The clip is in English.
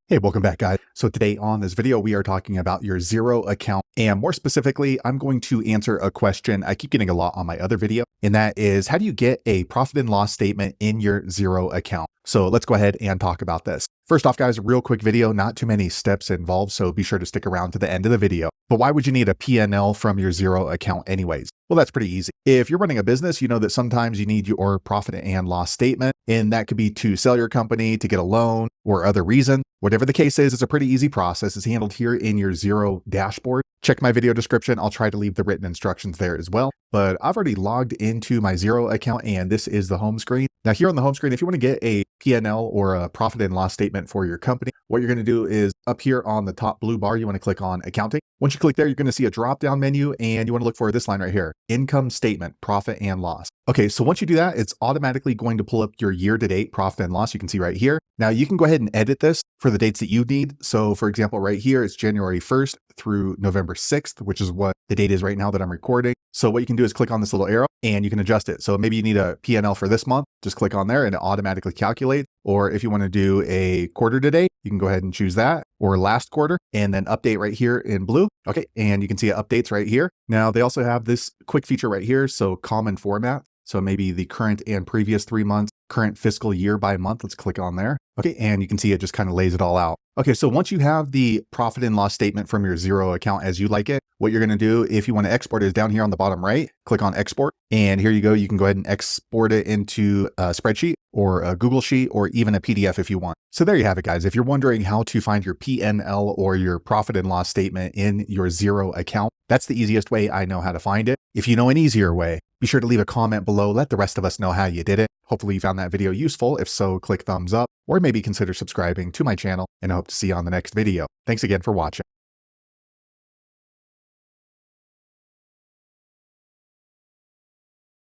Hey, welcome back, guys. So today on this video, we are talking about your Xero account. And more specifically, I'm going to answer a question I keep getting a lot on my other video. And that is, how do you get a profit and loss statement in your Xero account? So let's go ahead and talk about this. First off, guys, real quick video, not too many steps involved, so be sure to stick around to the end of the video. But why would you need a PNL from your Xero account anyways? Well, that's pretty easy. If you're running a business, you know that sometimes you need your profit and loss statement, and that could be to sell your company, to get a loan, or other reason. Whatever the case is, it's a pretty easy process. It's handled here in your Xero dashboard. Check my video description. I'll try to leave the written instructions there as well. But I've already logged into my Xero account, and this is the home screen. Now here on the home screen, if you want to get a P&L or a profit and loss statement for your company, what you're going to do is up here on the top blue bar, you want to click on accounting. Once you click there, you're going to see a drop down menu, and you want to look for this line right here, income statement, profit and loss. Okay, so once you do that, it's automatically going to pull up your year-to-date profit and loss. You can see right here. Now you can go ahead and edit this for the dates that you need. So for example, right here, it's January 1st through November 6th, which is what the date is right now that I'm recording. So what you can do is click on this little arrow and you can adjust it. So maybe you need a P&L for this month, just click on there and it automatically calculates. Or if you want to do a quarter to date, you can go ahead and choose that, or last quarter, and then update right here in blue. Okay, and you can see it updates right here. Now they also have this quick feature right here. So common format. So maybe the current and previous 3 months, current fiscal year by month. Let's click on there. Okay, and you can see it just kind of lays it all out. Okay, so once you have the profit and loss statement from your Xero account as you like it, what you're going to do if you want to export it is down here on the bottom right, click on export. And here you go. You can go ahead and export it into a spreadsheet or a Google Sheet or even a PDF if you want. So there you have it, guys. If you're wondering how to find your PNL or your profit and loss statement in your Xero account, that's the easiest way I know how to find it. If you know an easier way, be sure to leave a comment below. Let the rest of us know how you did it. Hopefully you found that video useful. If so, click thumbs up or maybe consider subscribing to my channel, and I hope to see you on the next video. Thanks again for watching.